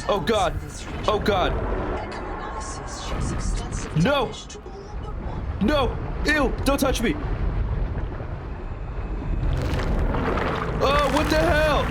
Oh god! Oh god! No! No! Ew! Don't touch me! Oh, what the hell?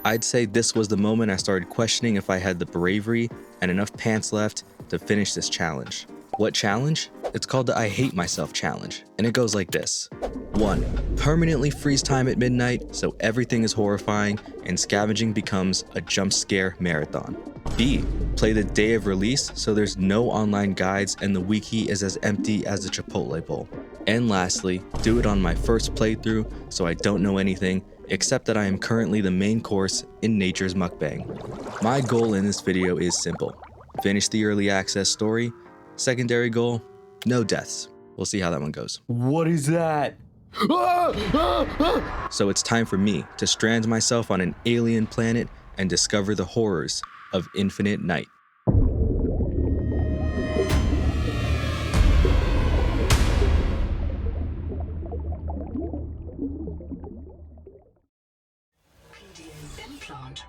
I'd say this was the moment I started questioning if I had the bravery and enough pants left to finish this challenge. What challenge? It's called the I Hate Myself challenge, and it goes like this. 1. Permanently freeze time at midnight so everything is horrifying and scavenging becomes a jump scare marathon. B. Play the day of release so there's no online guides and the wiki is as empty as a Chipotle bowl. And lastly, do it on my first playthrough so I don't know anything except that I am currently the main course in nature's mukbang. My goal in this video is simple. Finish the early access story. Secondary goal, no deaths. We'll see how that one goes. What is that? So it's time for me to strand myself on an alien planet and discover the horrors of infinite night.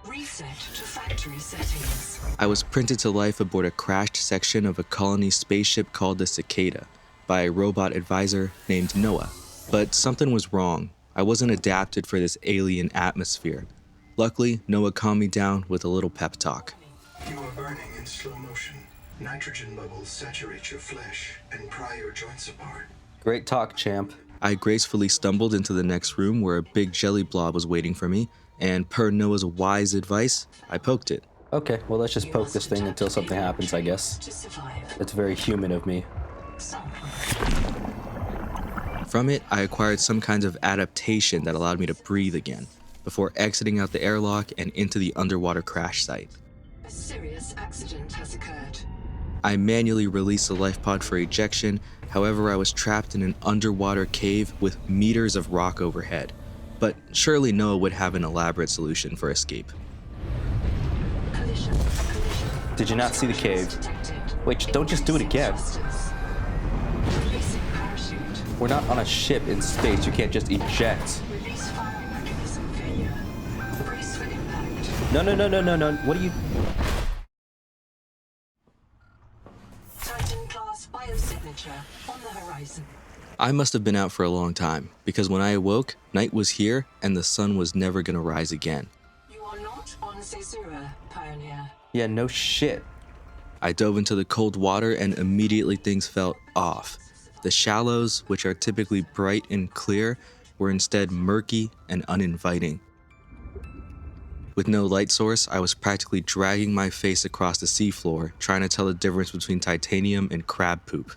Reset to factory settings. I was printed to life aboard a crashed section of a colony spaceship called the Cicada by a robot advisor named Noah. But something was wrong. I wasn't adapted for this alien atmosphere. Luckily, Noah calmed me down with a little pep talk. You are burning in slow motion. Nitrogen bubbles saturate your flesh and pry your joints apart. Great talk, champ. I gracefully stumbled into the next room where a big jelly blob was waiting for me, and per Noah's wise advice, I poked it. Okay, well let's just poke this thing until something happens, I guess. It's very human of me. From it, I acquired some kind of adaptation that allowed me to breathe again, before exiting out the airlock and into the underwater crash site. A serious accident has occurred. I manually released the life pod for ejection, however I was trapped in an underwater cave with meters of rock overhead. But surely Noah would have an elaborate solution for escape. Collision. Did you not see the cave? Wait, don't just do it again. Releasing parachute. We're not on a ship in space, you can't just eject. Release firing mechanism failure. Brace for impact. No, what are you... Titan class biosignature on the horizon. I must have been out for a long time, because when I awoke, night was here and the sun was never gonna rise again. You are not on Caesura, Pioneer. Yeah, no shit. I dove into the cold water and immediately things felt off. The shallows, which are typically bright and clear, were instead murky and uninviting. With no light source, I was practically dragging my face across the seafloor, trying to tell the difference between titanium and crab poop.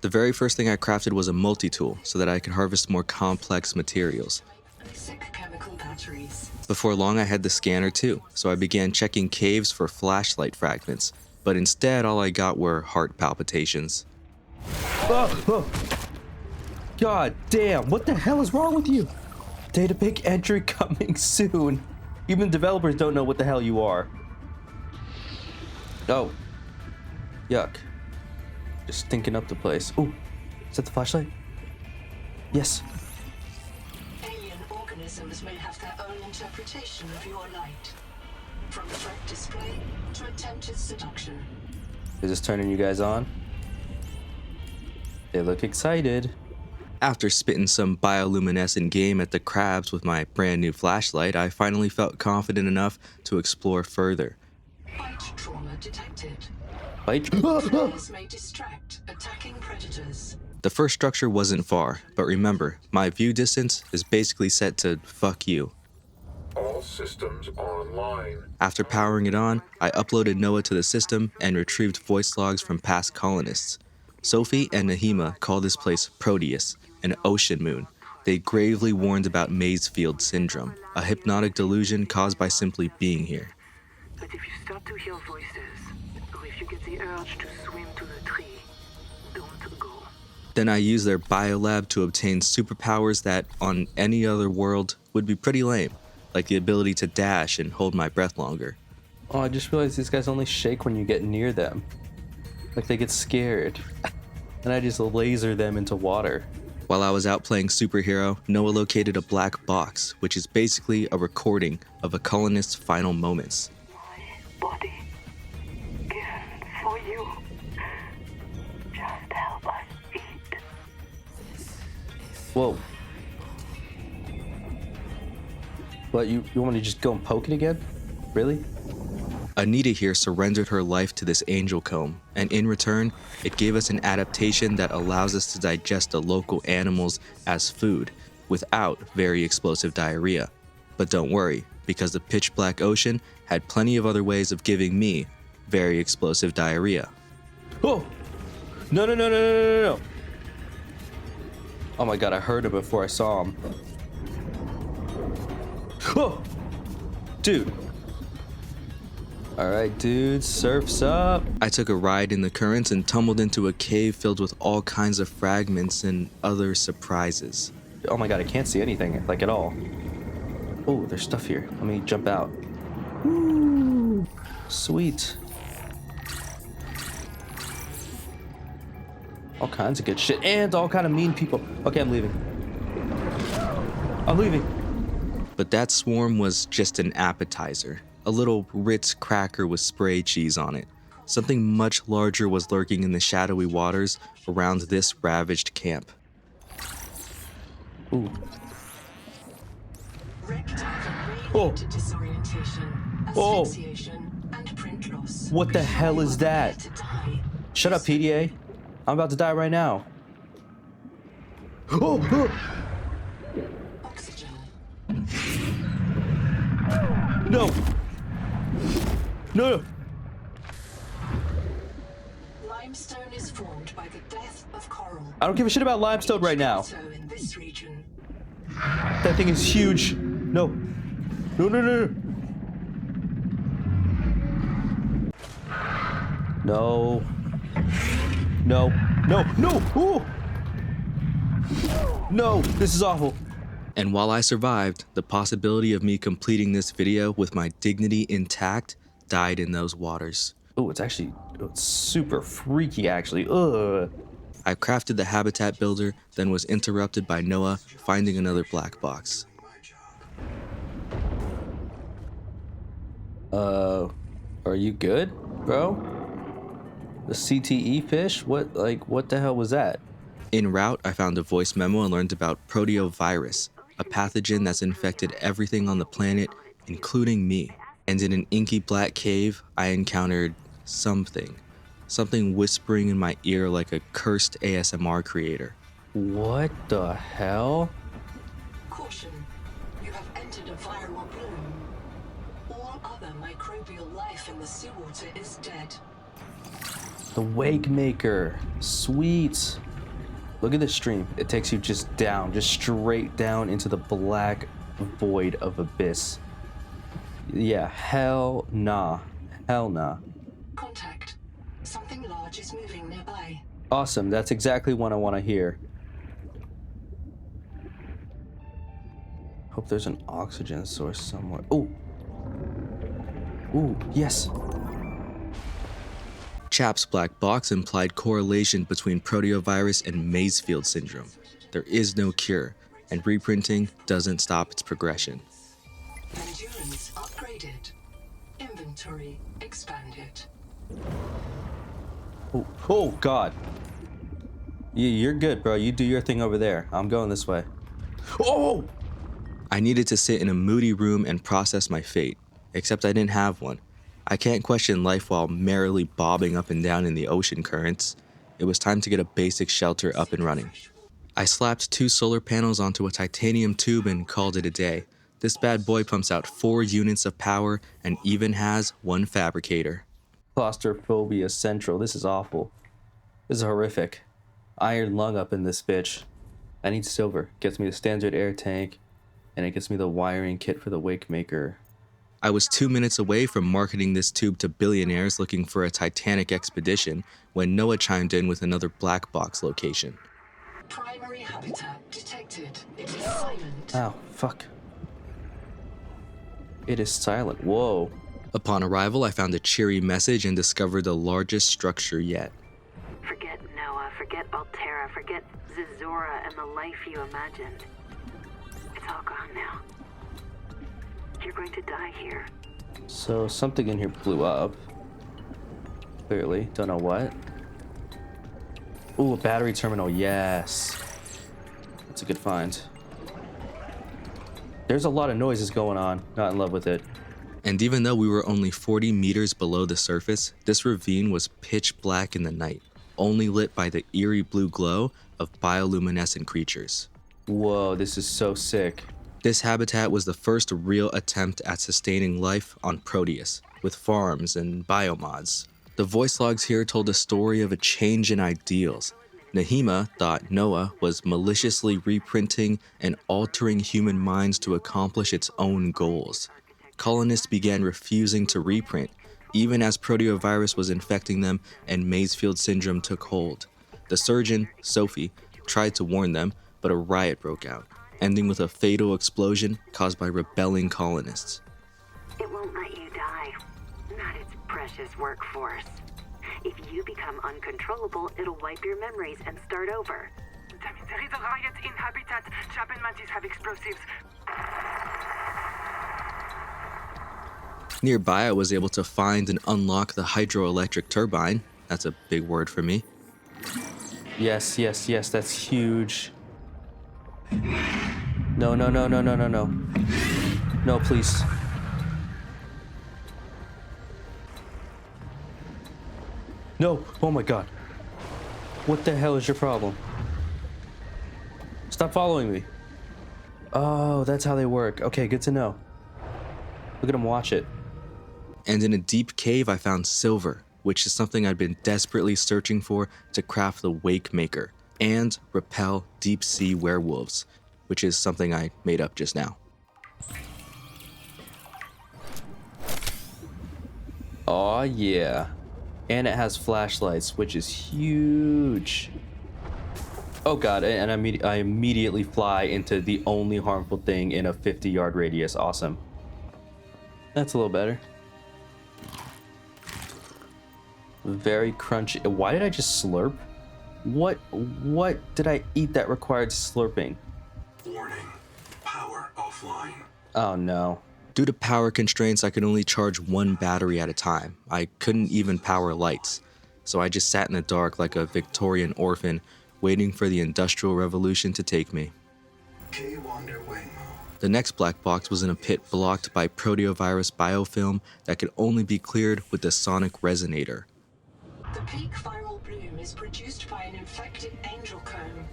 The very first thing I crafted was a multi-tool so that I could harvest more complex materials. Basic chemical batteries. Before long, I had the scanner too, so I began checking caves for flashlight fragments, but instead all I got were heart palpitations. Oh. God damn, what the hell is wrong with you? Data pick entry coming soon. Even developers don't know what the hell you are. Oh. Yuck. Just stinking up the place. Ooh, is that the flashlight? Yes. Alien organisms may have their own interpretation of your light. From threat display to attempted seduction. Is this turning you guys on? They look excited. After spitting some bioluminescent game at the crabs with my brand new flashlight, I finally felt confident enough to explore further. Bite trauma detected. Bite? Players may distract attacking predators. The first structure wasn't far, but remember, my view distance is basically set to fuck you. All systems online. After powering it on, I uploaded Noah to the system and retrieved voice logs from past colonists. Sophie and Nahima call this place Proteus, an ocean moon. They gravely warned about Mazefield syndrome, a hypnotic delusion caused by simply being here. But if you start to hear voices, or if you get the urge to swim to the tree, don't go. Then I used their biolab to obtain superpowers that, on any other world, would be pretty lame, like the ability to dash and hold my breath longer. Oh, I just realized these guys only shake when you get near them. Like they get scared. And I just laser them into water. While I was out playing superhero, Noah located a black box, which is basically a recording of a colonist's final moments. My body given for you. Just help us eat. Whoa. What, you want me to just go and poke it again? Really? Anita here surrendered her life to this angel comb, and in return, it gave us an adaptation that allows us to digest the local animals as food without very explosive diarrhea. But don't worry, because the pitch black ocean had plenty of other ways of giving me very explosive diarrhea. Oh! No. Oh my god, I heard him before I saw him. Oh! Dude. Alright, dude, surf's up. I took a ride in the currents and tumbled into a cave filled with all kinds of fragments and other surprises. Oh my god, I can't see anything, like at all. Oh, there's stuff here. Let me jump out. Woo! Sweet. All kinds of good shit, and all kind of mean people. Okay, I'm leaving. But that swarm was just an appetizer. A little Ritz cracker with spray cheese on it. Something much larger was lurking in the shadowy waters around this ravaged camp. Ooh. Oh. Disorientation, asphyxiation, and print loss. What the hell is that? Shut up, PDA. I'm about to die right now. Oh! Oxygen. No! No! Limestone is formed by the death of coral. I don't give a shit about limestone right now. So in this region. That thing is huge. No. No. Ooh. No, this is awful. And while I survived, the possibility of me completing this video with my dignity intact died in those waters. Oh, it's super freaky, actually. Ugh. I crafted the habitat builder, then was interrupted by Noah finding another black box. Are you good, bro? The CTE fish? What the hell was that? En route, I found a voice memo and learned about proteovirus, a pathogen that's infected everything on the planet, including me. And in an inky black cave, I encountered something whispering in my ear like a cursed ASMR creator. What the hell? Caution, you have entered a viral bloom. All other microbial life in the seawater is dead. The Wake Maker. Sweet. Look at this stream. It takes you just straight down into the black void of abyss. Yeah, hell nah. Contact. Something large is moving nearby. Awesome, that's exactly what I want to hear. Hope there's an oxygen source somewhere. Ooh, yes. CHAP's black box implied correlation between proteovirus and Maysfield syndrome. There is no cure, and reprinting doesn't stop its progression. Endurance upgraded. Inventory expanded. Oh god. You're good, bro. You do your thing over there. I'm going this way. Oh! I needed to sit in a moody room and process my fate, except I didn't have one. I can't question life while merrily bobbing up and down in the ocean currents. It was time to get a basic shelter up and running. I slapped 2 solar panels onto a titanium tube and called it a day. This bad boy pumps out 4 units of power and even has 1 fabricator. Claustrophobia central. This is awful. This is horrific. Iron lung up in this bitch. I need silver. Gets me the standard air tank, and it gets me the wiring kit for the Wake Maker. I was 2 minutes away from marketing this tube to billionaires looking for a Titanic expedition when Noah chimed in with another black box location. Primary habitat detected. It is silent. Ow, fuck. It is silent. Whoa. Upon arrival, I found a cheery message and discovered the largest structure yet. Forget Noah, forget Altera. Zora, forget Zora and the life you imagined. It's all gone now. You're going to die here. So something in here blew up. Clearly, don't know what. Ooh, a battery terminal, yes. That's a good find. There's a lot of noises going on. Not in love with it. And even though we were only 40 meters below the surface, this ravine was pitch black in the night, only lit by the eerie blue glow of bioluminescent creatures. Whoa, this is so sick. This habitat was the first real attempt at sustaining life on Proteus, with farms and biomods. The voice logs here told a story of a change in ideals. Nahima thought Noah was maliciously reprinting and altering human minds to accomplish its own goals. Colonists began refusing to reprint, even as proteovirus was infecting them and Maysfield syndrome took hold. The surgeon, Sophie, tried to warn them, but a riot broke out, ending with a fatal explosion caused by rebelling colonists. It won't let you die. Not its precious workforce. If you become uncontrollable, it'll wipe your memories and start over. There is a riot in habitat. Japan mantis have explosives. Nearby, I was able to find and unlock the hydroelectric turbine. That's a big word for me. Yes, yes, yes, that's huge. No, no, no, no, no, no, no. No, please. No, oh my god. What the hell is your problem? Stop following me. Oh, that's how they work. Okay, good to know. Look at him watch it. And in a deep cave, I found silver, which is something I'd been desperately searching for to craft the Wake Maker and repel deep sea werewolves, which is something I made up just now. Oh yeah. And it has flashlights, which is huge. Oh god, and I immediately fly into the only harmful thing in a 50-yard radius. Awesome. That's a little better. Very crunchy. Why did I just slurp? What did I eat that required slurping? Warning. Power offline. Oh no. Due to power constraints, I could only charge one battery at a time. I couldn't even power lights, so I just sat in the dark like a Victorian orphan, waiting for the Industrial Revolution to take me. K. Wander Wangmo. The next black box was in a pit blocked by proteovirus biofilm that could only be cleared with the sonic resonator. The peak viral bloom is produced by an infected angel comb.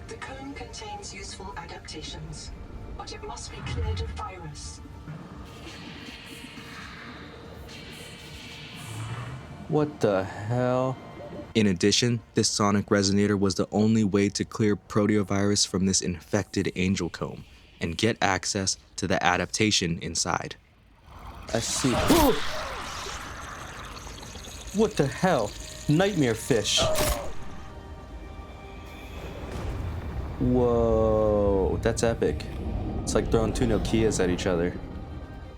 The comb contains useful adaptations, but it must be cleared of virus. What the hell? In addition, this sonic resonator was the only way to clear proteovirus from this infected angel comb and get access to the adaptation inside. I see. Ooh! What the hell? Nightmare fish. Whoa, that's epic. It's like throwing two Nokias at each other.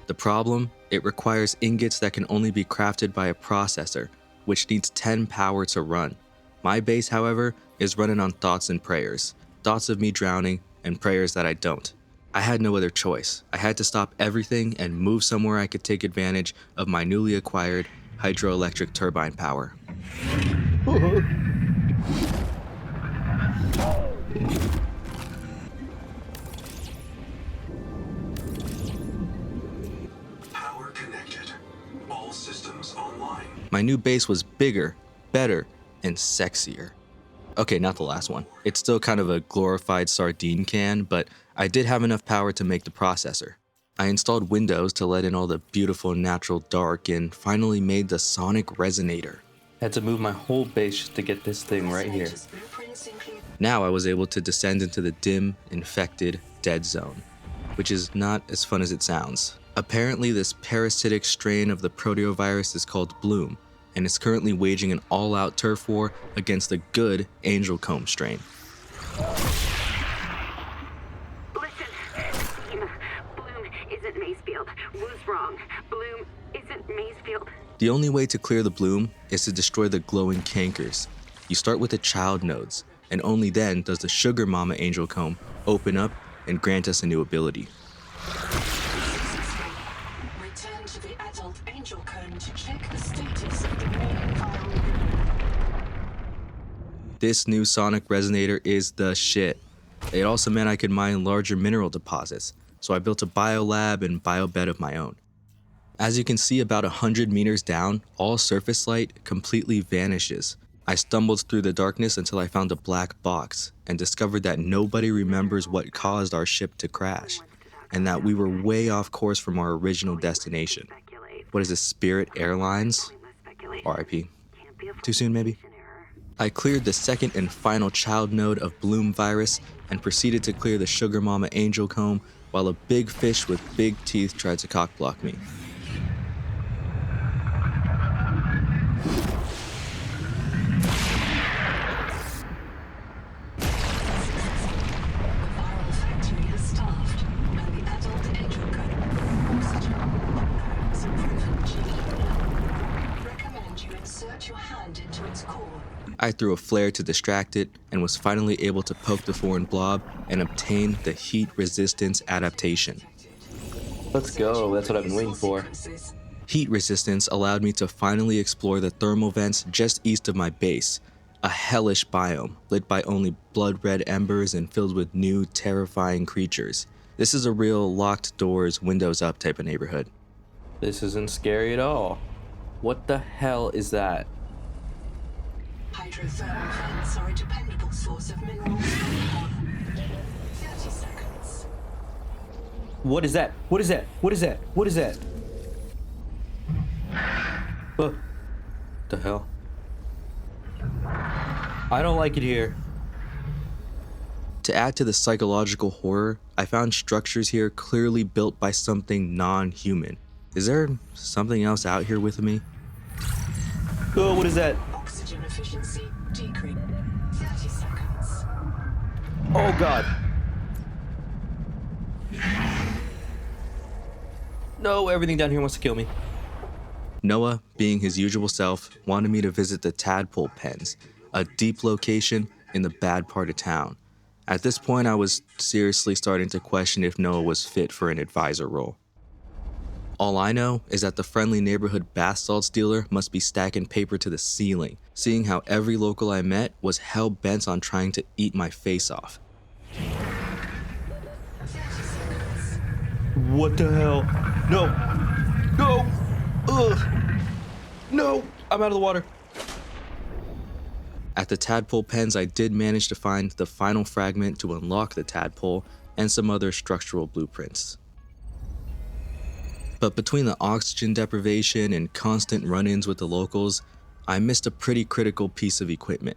The problem? It requires ingots that can only be crafted by a processor, which needs 10 power to run. My base, however, is running on thoughts and prayers. Thoughts of me drowning and prayers that I don't. I had no other choice. I had to stop everything and move somewhere I could take advantage of my newly acquired hydroelectric turbine power. Power connected. All systems online. My new base was bigger, better, and sexier. Okay, not the last one. It's still kind of a glorified sardine can, but I did have enough power to make the processor. I installed windows to let in all the beautiful natural dark and finally made the sonic resonator. Had to move my whole base just to get this thing right here. Resonator's blueprints include Now I was able to descend into the dim, infected, dead zone, which is not as fun as it sounds. Apparently, this parasitic strain of the proteovirus is called Bloom, and is currently waging an all-out turf war against the good Angel Comb strain. Listen, Team, Bloom isn't Maysfield. Was wrong. Bloom isn't Maysfield. The only way to clear the Bloom is to destroy the glowing cankers. You start with the child nodes, and only then does the Sugar Mama Angel Comb open up and grant us a new ability. Return to the adult angel comb to check the status of the main viral. This new sonic resonator is the shit. It also meant I could mine larger mineral deposits, so I built a biolab and biobed of my own. As you can see, about 100 meters down, all surface light completely vanishes. I stumbled through the darkness until I found a black box and discovered that nobody remembers what caused our ship to crash, and that we were way off course from our original destination. What is this, Spirit Airlines? RIP. Too soon, maybe? I cleared the second and final child node of Bloom virus and proceeded to clear the Sugar Mama Angel Comb while a big fish with big teeth tried to cockblock me. I threw a flare to distract it and was finally able to poke the foreign blob and obtain the heat resistance adaptation. Let's go, that's what I've been waiting for. Heat resistance allowed me to finally explore the thermal vents just east of my base, a hellish biome lit by only blood-red embers and filled with new, terrifying creatures. This is a real locked doors, windows up type of neighborhood. This isn't scary at all. What the hell is that? Hydrothermal vents are a dependable source of minerals and power. 30 seconds. What is that? What is that? What is that? What is that? The hell? I don't like it here. To add to the psychological horror, I found structures here clearly built by something non-human. Is there something else out here with me? Oh, what is that? Oxygen efficiency decrease. 30 seconds. Oh god. No, everything down here wants to kill me. Noah, being his usual self, wanted me to visit the tadpole pens, a deep location in the bad part of town. At this point, I was seriously starting to question if Noah was fit for an advisor role. All I know is that the friendly neighborhood bath salts dealer must be stacking paper to the ceiling, seeing how every local I met was hell-bent on trying to eat my face off. What the hell? No! No! Ugh! No! I'm out of the water. At the tadpole pens, I did manage to find the final fragment to unlock the tadpole and some other structural blueprints. But between the oxygen deprivation and constant run-ins with the locals, I missed a pretty critical piece of equipment.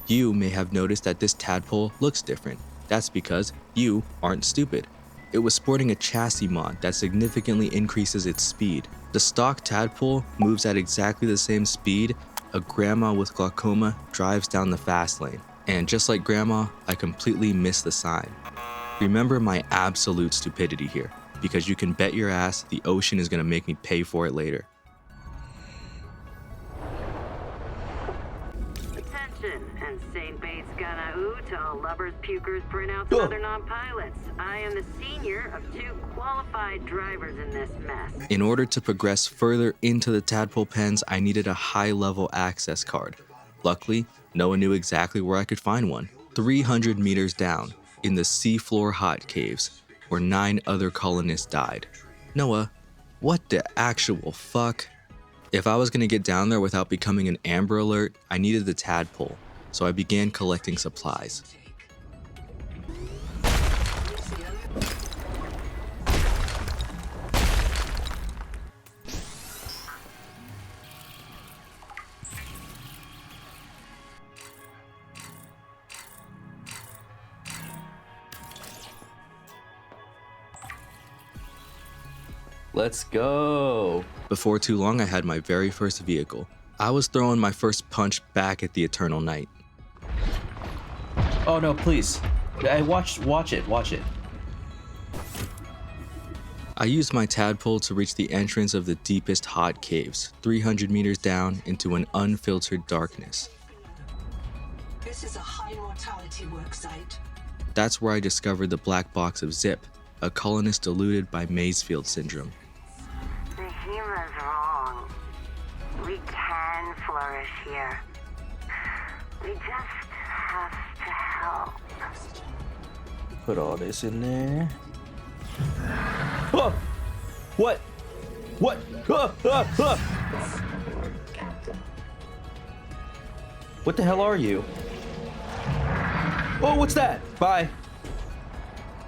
You may have noticed that this tadpole looks different. That's because you aren't stupid. It was sporting a chassis mod that significantly increases its speed. The stock tadpole moves at exactly the same speed a grandma with glaucoma drives down the fast lane. And just like grandma, I completely missed the sign. Remember my absolute stupidity here, because you can bet your ass the ocean is gonna make me pay for it later. Attention, and St. Bates Ganaú to all lovers, pukers, printouts, and other non-pilots. I am the senior of 2 qualified drivers in this mess. In order to progress further into the tadpole pens, I needed a high-level access card. Luckily, Noah knew exactly where I could find one. 300 meters down, in the seafloor hot caves, where 9 other colonists died. Noah, what the actual fuck? If I was gonna get down there without becoming an Amber Alert, I needed the tadpole, so I began collecting supplies. Let's go. Before too long, I had my very first vehicle. I was throwing my first punch back at the eternal night. Oh no, please. Watch it. I used my tadpole to reach the entrance of the deepest hot caves, 300 meters down into an unfiltered darkness. This is a high mortality worksite. That's where I discovered the black box of Zip, a colonist deluded by Maysfield syndrome. Nahima's wrong. We can flourish here. We just have to help. Put all this in there. Oh! What? What? What the hell are you? Oh, what's that? Bye.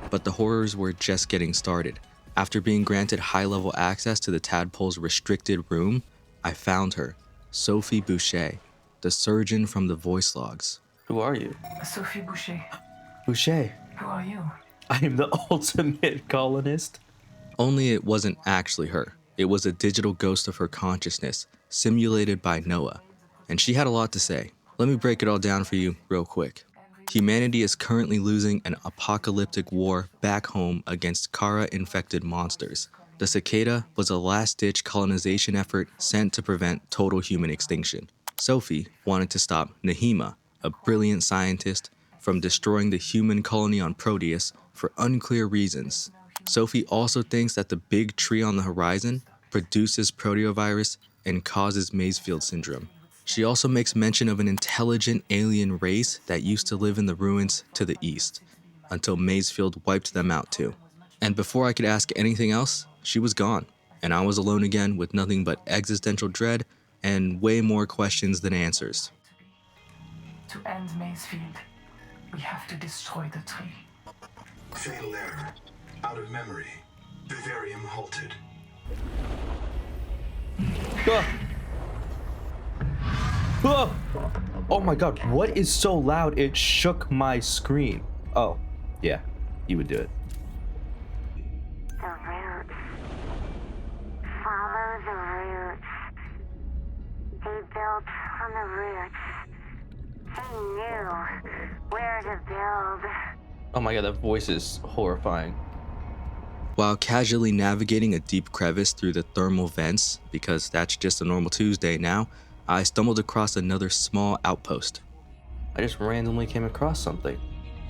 But the horrors were just getting started. After being granted high-level access to the tadpole's restricted room, I found her, Sophie Boucher, the surgeon from the voice logs. Who are you? Sophie Boucher. Boucher. Who are you? I am the ultimate colonist. Only it wasn't actually her. It was a digital ghost of her consciousness, simulated by Noah. And she had a lot to say. Let me break it all down for you real quick. Humanity is currently losing an apocalyptic war back home against Kara-infected monsters. The cicada was a last-ditch colonization effort sent to prevent total human extinction. Sophie wanted to stop Nahima, a brilliant scientist, from destroying the human colony on Proteus for unclear reasons. Sophie also thinks that the big tree on the horizon produces proteovirus and causes Maysfield syndrome. She also makes mention of an intelligent alien race that used to live in the ruins to the east, until Maysfield wiped them out too. And before I could ask anything else, she was gone, and I was alone again with nothing but existential dread and way more questions than answers. To end Maysfield, we have to destroy the tree. Fatal error. Out of memory. Vivarium halted. Ah. Ah. Oh my god, what is so loud? It shook my screen. Oh, yeah, you would do it. The roots. Follow the roots. They built on the roots. They knew where to build. Oh my god, that voice is horrifying. While casually navigating a deep crevice through the thermal vents, because that's just a normal Tuesday now, I stumbled across another small outpost. I just randomly came across something.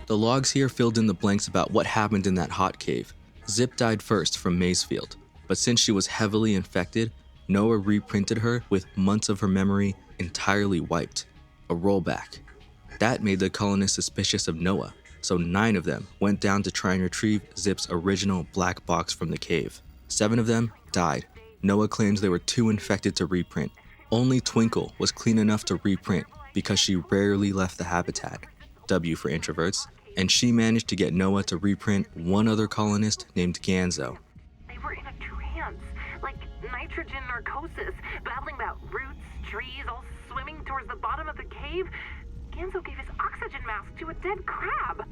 The logs here filled in the blanks about what happened in that hot cave. Zip died first from Maysfield, but since she was heavily infected, Noah reprinted her with months of her memory entirely wiped. A rollback. That made the colonists suspicious of Noah, so 9 of them went down to try and retrieve Zip's original black box from the cave. 7 of them died. Noah claims they were too infected to reprint. Only Twinkle was clean enough to reprint because she rarely left the habitat, W for introverts, and she managed to get Noah to reprint one other colonist named Ganzo. They were in a trance, like nitrogen narcosis, babbling about roots, trees, all swimming towards the bottom of the cave. Ganzo gave his oxygen mask to a dead crab.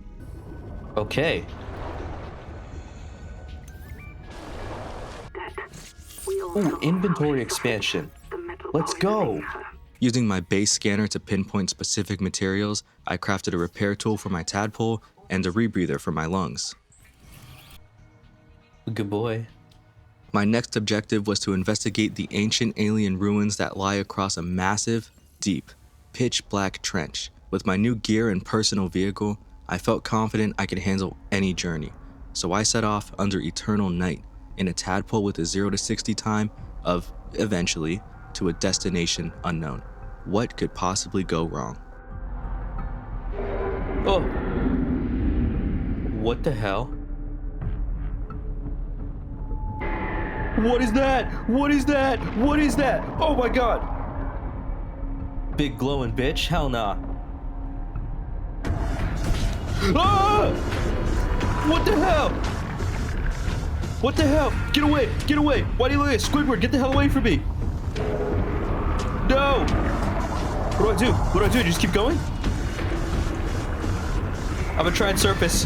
Okay. Ooh, inventory expansion. Let's go. Using my base scanner to pinpoint specific materials, I crafted a repair tool for my tadpole and a rebreather for my lungs. Good boy. My next objective was to investigate the ancient alien ruins that lie across a massive, deep, pitch-black trench. With my new gear and personal vehicle, I felt confident I could handle any journey. So I set off under eternal night in a tadpole with a 0 to 60 time of, eventually, to a destination unknown. What could possibly go wrong? Oh. What the hell? What is that? What is that? What is that? Oh my god! Big glowing bitch? Hell nah. Ah! What the hell? What the hell? Get away! Get away! Why do you look at Squidward? Get the hell away from me! No! What do I do? What do I do? Just keep going? I'm gonna try and surface.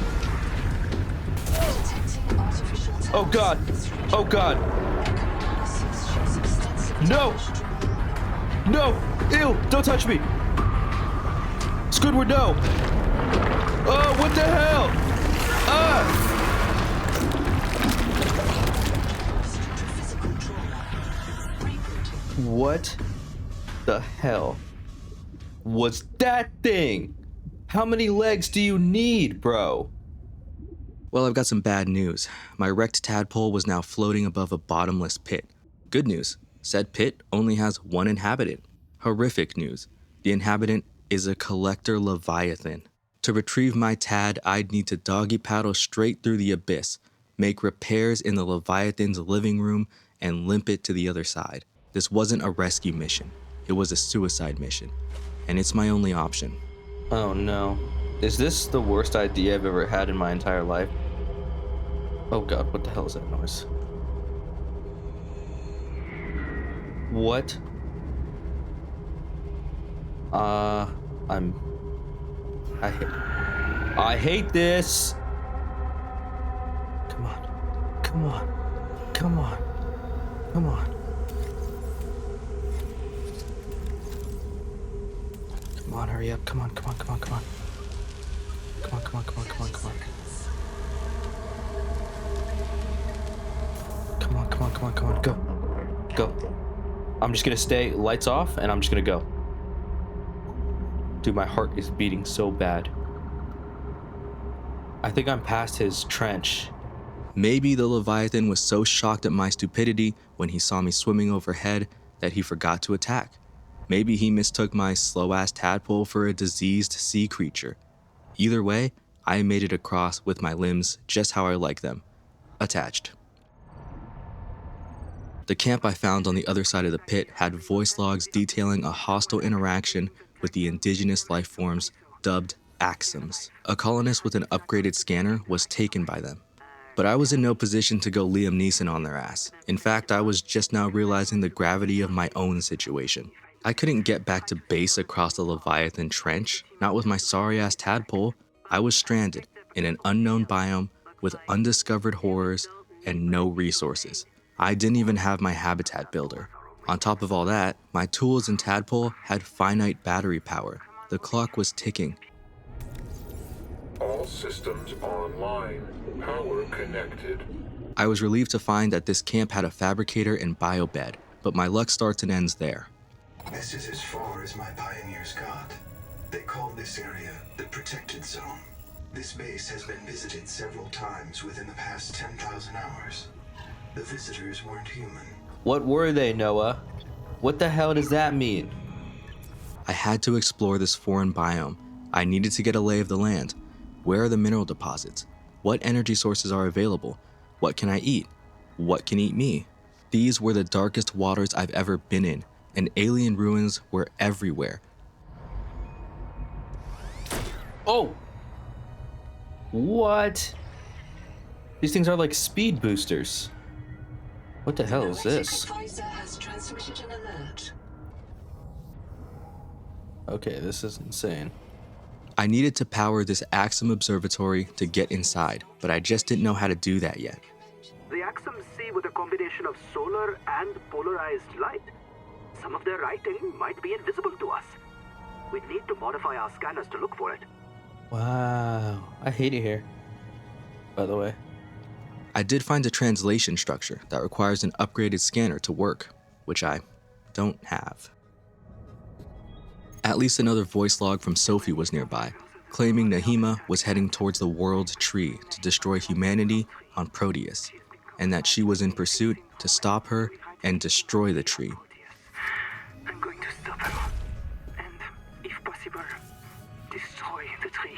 Oh god! Oh god! No! No! Ew! Don't touch me! Squidward, no! Oh, what the hell? Ah! What the hell was that thing? How many legs do you need, bro? Well, I've got some bad news. My wrecked tadpole was now floating above a bottomless pit. Good news, said pit only has one inhabitant. Horrific news, the inhabitant is a collector leviathan. To retrieve my tad, I'd need to doggy paddle straight through the abyss, make repairs in the leviathan's living room, and limp it to the other side. This wasn't a rescue mission, it was a suicide mission, and it's my only option. Oh no. Is this the worst idea I've ever had in my entire life? Oh god, what the hell is that noise? What? I hate this. Come on. Come on. Come on. Come on. Come on, hurry up. Come on, come on, come on, come on. Come on, come on, come on, come on, come on. Come on, come on, come on, come on. Go. Go. I'm just gonna stay lights off and I'm just gonna go. Dude, my heart is beating so bad. I think I'm past his trench. Maybe the Leviathan was so shocked at my stupidity when he saw me swimming overhead that he forgot to attack. Maybe he mistook my slow-ass tadpole for a diseased sea creature. Either way, I made it across with my limbs just how I like them, attached. The camp I found on the other side of the pit had voice logs detailing a hostile interaction with the indigenous life forms dubbed Axums. A colonist with an upgraded scanner was taken by them. But I was in no position to go Liam Neeson on their ass. In fact, I was just now realizing the gravity of my own situation. I couldn't get back to base across the Leviathan Trench, not with my sorry-ass tadpole. I was stranded in an unknown biome with undiscovered horrors and no resources. I didn't even have my habitat builder. On top of all that, my tools and tadpole had finite battery power. The clock was ticking. All systems online. Power connected. I was relieved to find that this camp had a fabricator and biobed, but my luck starts and ends there. This is as far as my pioneers got. They call this area the Protected Zone. This base has been visited several times within the past 10,000 hours. The visitors weren't human. What were they, Noah? What the hell does that mean? I had to explore this foreign biome. I needed to get a lay of the land. Where are the mineral deposits? What energy sources are available? What can I eat? What can eat me? These were the darkest waters I've ever been in, and alien ruins were everywhere. Oh! What? These things are like speed boosters. What the hell is this? Advisor has transmitted an alert. Okay, this is insane. I needed to power this Axum observatory to get inside, but I just didn't know how to do that yet. The Axums see with a combination of solar and polarized light. Some of their writing might be invisible to us. We'd need to modify our scanners to look for it. Wow. I hate it here, by the way. I did find a translation structure that requires an upgraded scanner to work, which I don't have. At least another voice log from Sophie was nearby, claiming Nahima was heading towards the World Tree to destroy humanity on Proteus, and that she was in pursuit to stop her and destroy the tree. I'm going to stop her. And, if possible, destroy the tree.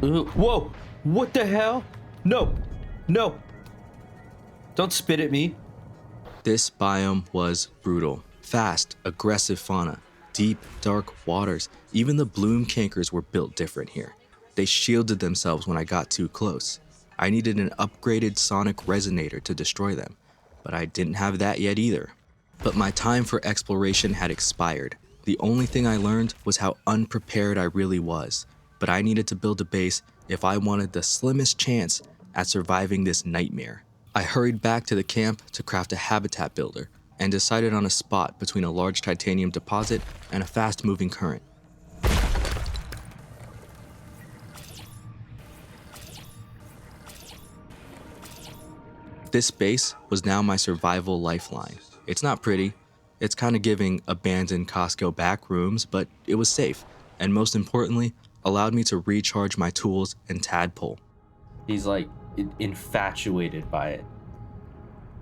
Whoa! What the hell? No! No! Don't spit at me. This biome was brutal. Fast, aggressive fauna, deep, dark waters. Even the bloom cankers were built different here. They shielded themselves when I got too close. I needed an upgraded sonic resonator to destroy them, but I didn't have that yet either. But my time for exploration had expired. The only thing I learned was how unprepared I really was. But I needed to build a base if I wanted the slimmest chance at surviving this nightmare. I hurried back to the camp to craft a habitat builder and decided on a spot between a large titanium deposit and a fast-moving current. This base was now my survival lifeline. It's not pretty, It's kind of giving abandoned Costco back rooms, but it was safe, and most importantly, allowed me to recharge my tools and tadpole. He's like infatuated by it.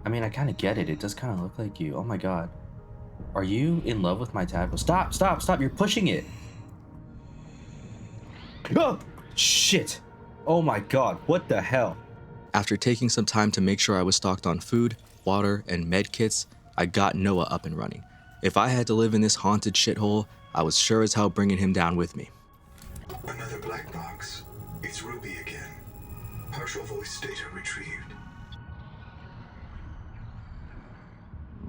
I mean, I kind of get it. It does kind of look like you. Oh my god. Are you in love with my tadpole? Stop, stop, stop. You're pushing it. Oh, shit. Oh my god. What the hell? After taking some time to make sure I was stocked on food, water, and med kits, I got Noah up and running. If I had to live in this haunted shithole, I was sure as hell bringing him down with me. Another black box. It's Ruby again. Partial voice data retrieved.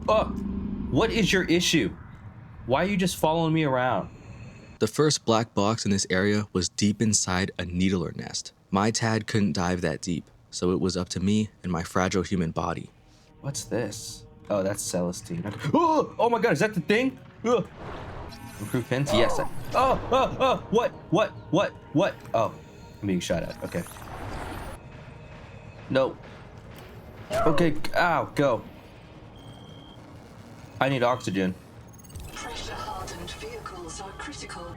Oh, what is your issue? Why are you just following me around? The first black box in this area was deep inside a needler nest. My Tad couldn't dive that deep, so it was up to me and my fragile human body. What's this? Oh, that's Celestine. Okay. Oh my god, is that the thing? Improve pins? Yes. What? Oh, I'm being shot at. Okay. No. Okay, ow, go. I need oxygen. Pressure-hardened vehicles are critical.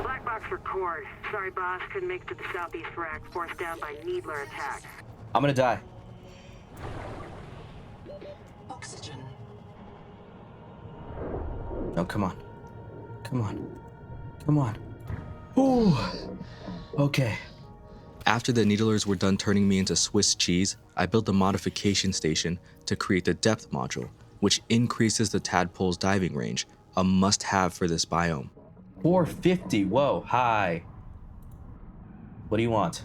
Black box for cord. Sorry, boss. Couldn't make it to the southeast rack. Forced down by needler attacks. I'm gonna die. Oxygen. No, come on. Come on. Come on. Ooh. Okay. After the needlers were done turning me into Swiss cheese, I built a modification station to create the depth module, which increases the tadpole's diving range, a must-have for this biome. 450. Whoa, hi. What do you want?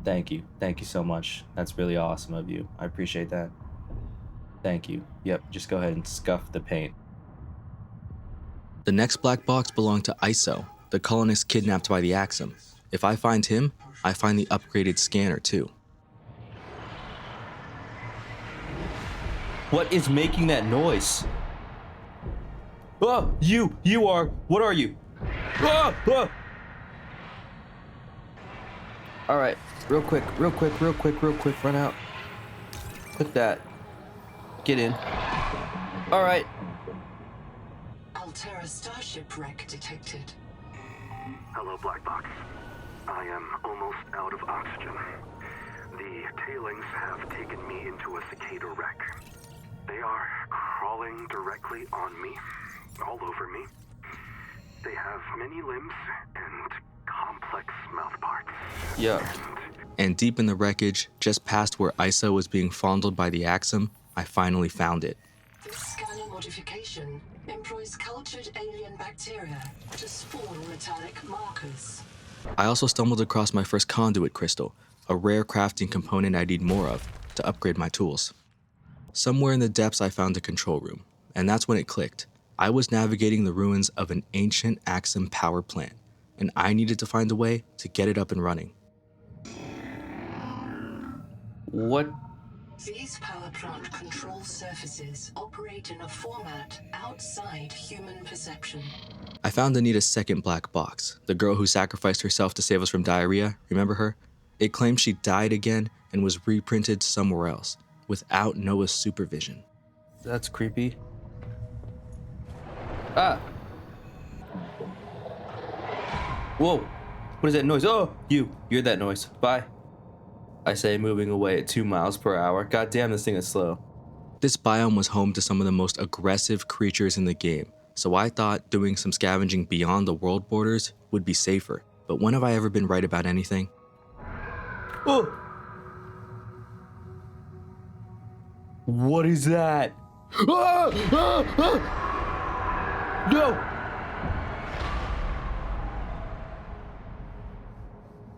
Thank you. Thank you so much. That's really awesome of you. I appreciate that. Thank you. Yep, just go ahead and scuff the paint. The next black box belonged to ISO, the colonist kidnapped by the Axum. If I find him, I find the upgraded scanner too. What is making that noise? Oh, you are. What are you? Oh. All right, real quick, run out. Click that. Get in. All right. Altera starship wreck detected. Hello, Black Box. I am almost out of oxygen. The tailings have taken me into a cicada wreck. They are crawling directly on me, all over me. They have many limbs and complex mouth parts. Yeah. And deep in the wreckage, just past where ISO was being fondled by the Axum, I finally found it. This scanner modification employs cultured alien bacteria to spawn metallic markers. I also stumbled across my first conduit crystal, a rare crafting component I need more of to upgrade my tools. Somewhere in the depths I found a control room, and that's when it clicked. I was navigating the ruins of an ancient Axum power plant, and I needed to find a way to get it up and running. What? These power plant control surfaces operate in a format outside human perception. I found Anita's second black box, the girl who sacrificed herself to save us from diarrhea, remember her? It claimed she died again and was reprinted somewhere else, without Noah's supervision. That's creepy. Ah! Whoa! What is that noise? Oh! You're that noise. Bye. I say, moving away at 2 miles per hour. God damn, this thing is slow. This biome was home to some of the most aggressive creatures in the game, so I thought doing some scavenging beyond the world borders would be safer. But when have I ever been right about anything? Oh! What is that? Ah! Ah! Ah! No!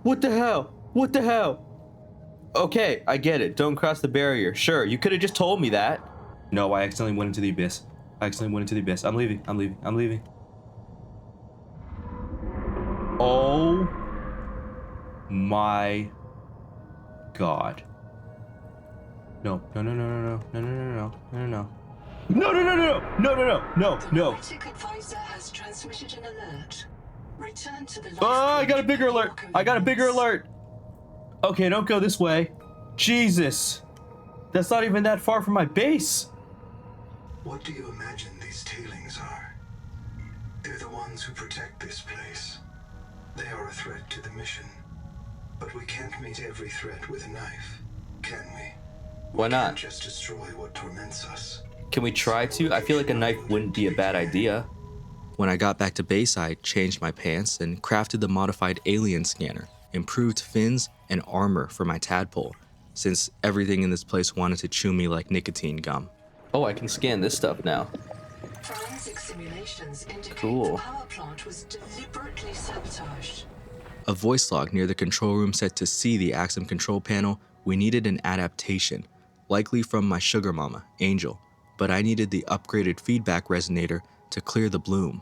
What the hell? What the hell? Okay, I get it. Don't cross the barrier. Sure, you could have just told me that. No, I accidentally went into the abyss. I'm leaving. Oh my god. No. The Magnetic advisor has transmitted an alert. Return to the I got a bigger alert. Okay, don't go this way. Jesus. That's not even that far from my base. What do you imagine these tailings are? They're the ones who protect this place. They are a threat to the mission. But we can't meet every threat with a knife, can we? Why not? Can't just destroy what torments us. Can we try to? I feel like a knife wouldn't be a bad idea. When I got back to base, I changed my pants and crafted the modified alien scanner, improved fins and armor for my tadpole, since everything in this place wanted to chew me like nicotine gum. Oh, I can scan this stuff now. Forensic simulations indicate Cool. the power plant was deliberately sabotaged. A voice log near the control room said to see the Axum control panel, we needed an adaptation, likely from my sugar mama, Angel, but I needed the upgraded feedback resonator to clear the bloom.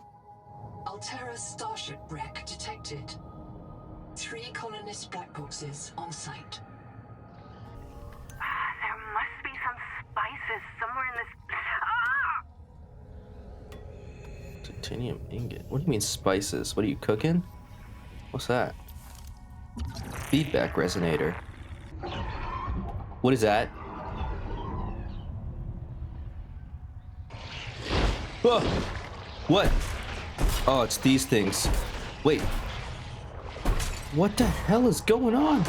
Altera starship wreck detected. 3 colonist black boxes on site. There must be some spices somewhere in this. Titanium ingot. What do you mean spices? What are you cooking? What's that? Feedback resonator. What is that? Oh! What? Oh, it's these things. Wait. What the hell is going on?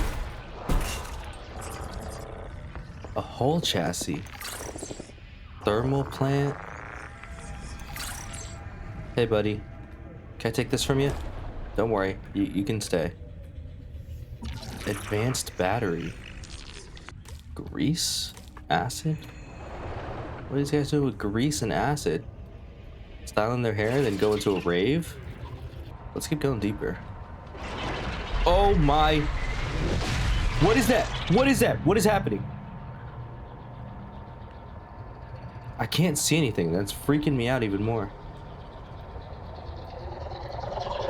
A whole chassis. Thermal plant. Hey, buddy. Can I take this from you? Don't worry. You can stay. Advanced battery. Grease? Acid? What do these guys do with grease and acid? Styling their hair, then go into a rave? Let's keep going deeper. Oh my... What is that? What is that? What is happening? I can't see anything. That's freaking me out even more.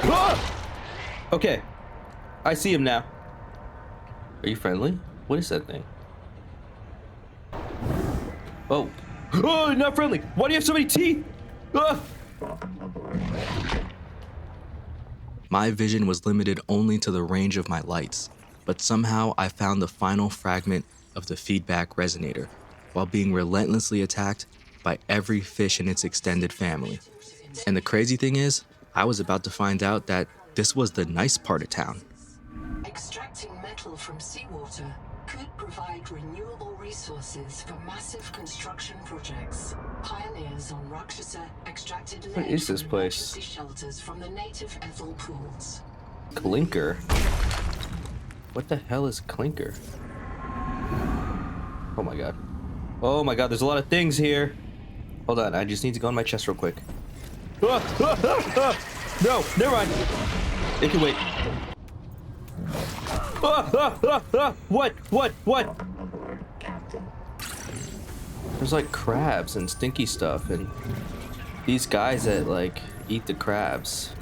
Ah! Okay. I see him now. Are you friendly? What is that thing? Oh. Oh, not friendly. Why do you have so many teeth? Ah! My vision was limited only to the range of my lights, but somehow I found the final fragment of the feedback resonator, while being relentlessly attacked by every fish in its extended family. And the crazy thing is, I was about to find out that this was the nice part of town. Extracting metal from seawater could provide renewable resources for massive construction projects. Pioneers on Rakshasa extracted lead What is this from place? emergency shelters from the native ethel pools. Clinker? What the hell is clinker? Oh my god. Oh my god, there's a lot of things here. Hold on, I just need to go on my chest real quick. Ah, ah, ah, ah. No, never mind. It can wait. Ah, ah, ah, ah. What? There's like crabs and stinky stuff and these guys that like eat the crabs.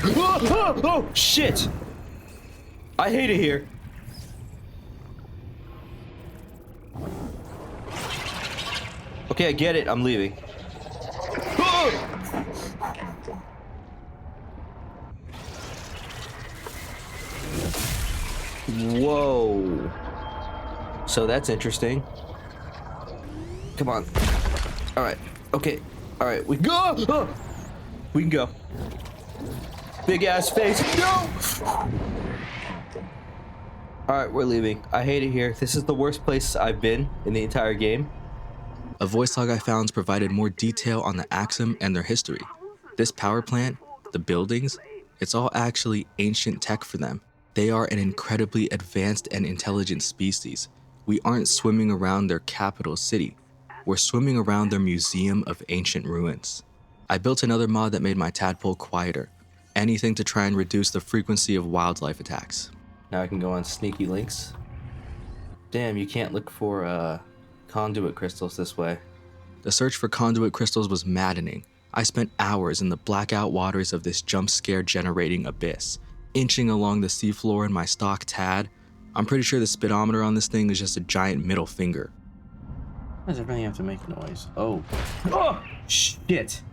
Ah, ah, oh, shit! I hate it here. Okay, I get it. I'm leaving. Ah! Whoa. So that's interesting. Come on. All right. Okay. All right. We go. Ah! We can go. Big ass face. No. All right, we're leaving. I hate it here. This is the worst place I've been in the entire game. A voice log I found provided more detail on the Axum and their history. This power plant, the buildings, it's all actually ancient tech for them. They are an incredibly advanced and intelligent species. We aren't swimming around their capital city. We're swimming around their museum of ancient ruins. I built another mod that made my tadpole quieter. Anything to try and reduce the frequency of wildlife attacks. Now I can go on sneaky links. Damn, you can't look for conduit crystals this way. The search for conduit crystals was maddening. I spent hours in the blackout waters of this jump scare generating abyss, inching along the seafloor in my stock tad. I'm pretty sure the speedometer on this thing is just a giant middle finger. Why does everything have to make noise? Oh. Oh! Shit!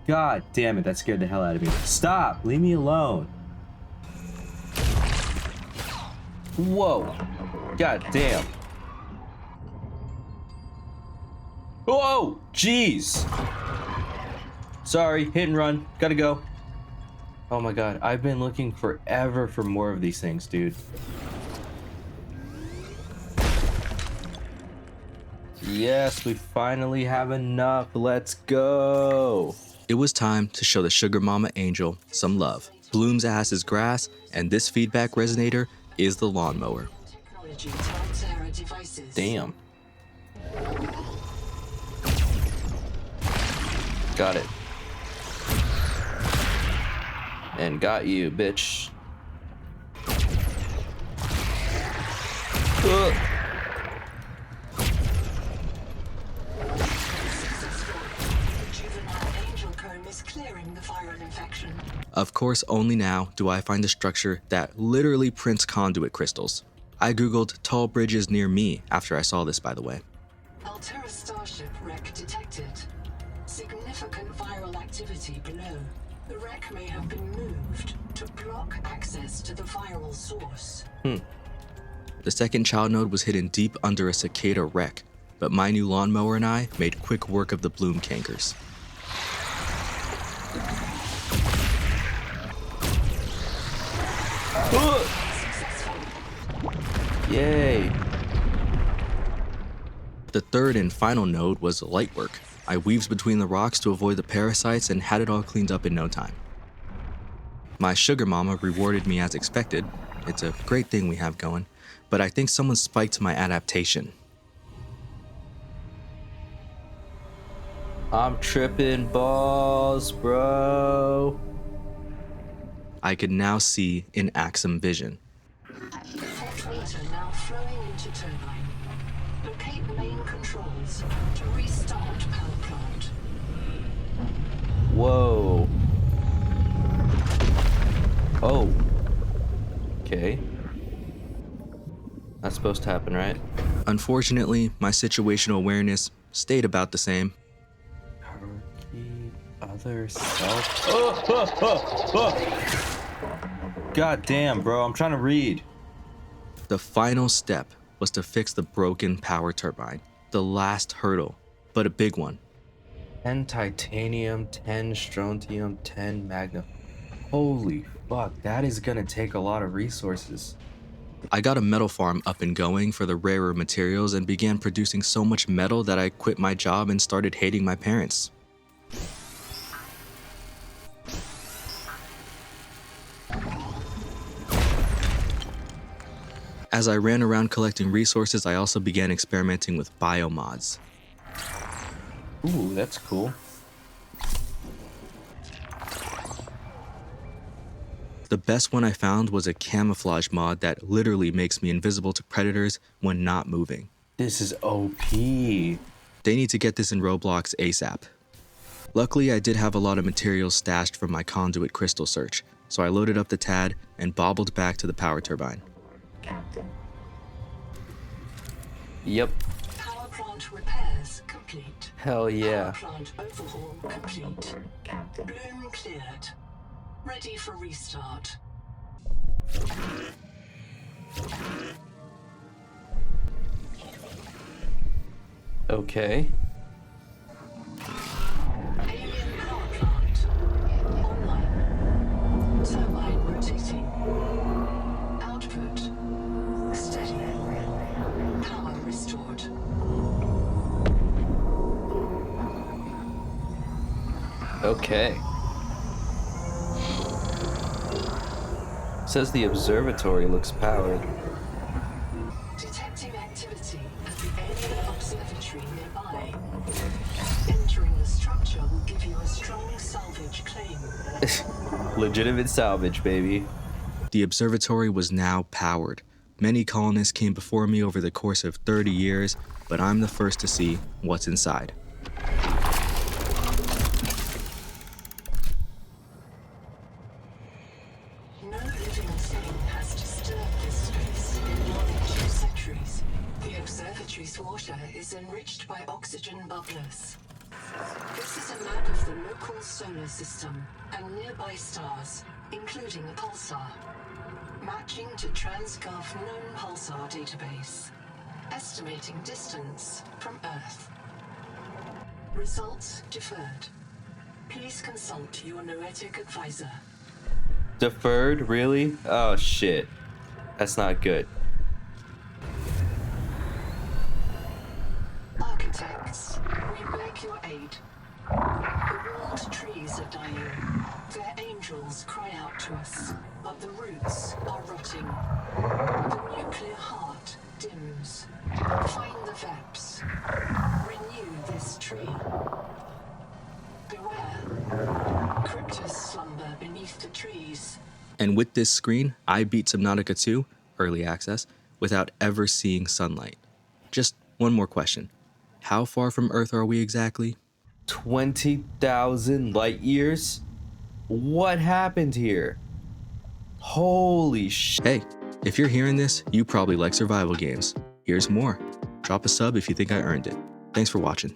God damn it, that scared the hell out of me. Stop! Leave me alone. Whoa. God damn. Whoa! Jeez! Sorry, hit and run. Gotta go. Oh my god, I've been looking forever for more of these things, dude. Yes, we finally have enough. Let's go. It was time to show the Sugar Mama Angel some love. Bloom's ass is grass, and this feedback resonator is the lawnmower. Technology tied to her devices. Damn. Got it. And got you, bitch. Ugh. Clearing the viral infection. Of course, only now do I find a structure that literally prints conduit crystals. I googled tall bridges near me after I saw this, by the way. Altera Starship wreck detected. Significant viral activity below. The wreck may have been moved to block access to the viral source. The second child node was hidden deep under a cicada wreck, but my new lawnmower and I made quick work of the bloom cankers. Yay. The third and final node was light work. I weaved between the rocks to avoid the parasites and had it all cleaned up in no time. My sugar mama rewarded me as expected. It's a great thing we have going, but I think someone spiked my adaptation. I'm tripping balls, bro. I could now see in Axum vision. Hot water now flowing into turbine. Locate main controls to restart power plant. Whoa. Oh. Okay. That's supposed to happen, right? Unfortunately, my situational awareness stayed about the same. Power key, other self. Oh. God damn, bro. I'm trying to read. The final step was to fix the broken power turbine. The last hurdle, but a big one. 10 titanium, 10 strontium, 10 magnum. Holy fuck, that is gonna take a lot of resources. I got a metal farm up and going for the rarer materials and began producing so much metal that I quit my job and started hating my parents. As I ran around collecting resources, I also began experimenting with biomods. Ooh, that's cool. The best one I found was a camouflage mod that literally makes me invisible to predators when not moving. This is OP. They need to get this in Roblox ASAP. Luckily, I did have a lot of materials stashed from my conduit crystal search, so I loaded up the TAD and bobbled back to the power turbine. Captain. Yep. Power plant repairs complete. Hell yeah. Power plant overhaul complete. Captain. Bloom cleared. Ready for restart. Okay. Alien power plant. Online. Turbine rotating. Output. Steady. Power restored. Okay. Says the observatory looks powered. Detecting activity at the alien observatory nearby. Entering the structure will give you a strong salvage claim. Legitimate salvage, baby. The observatory was now powered. Many colonists came before me over the course of 30 years, but I'm the first to see what's inside. No living thing has disturbed this space in more than 2 centuries. The observatory's water is enriched by oxygen bubblers. This is a map of the local solar system and nearby stars, including a pulsar. Matching to TransGov known pulsar database. Estimating distance from Earth. Results deferred. Please consult your noetic advisor. Deferred? Really? Oh shit. That's not good. Architects, we beg your aid. The walled trees are dying. Their angels cry out to us, but the roots are rotting. The nuclear heart dims. Find the VEPs. Renew this tree. Beware. Cryptos slumber beneath the trees. And with this screen, I beat Subnautica 2, early access, without ever seeing sunlight. Just one more question. How far from Earth are we exactly? 20,000 light years? What happened here? Holy shit. Hey, if you're hearing this, you probably like survival games. Here's more. Drop a sub if you think I earned it. Thanks for watching.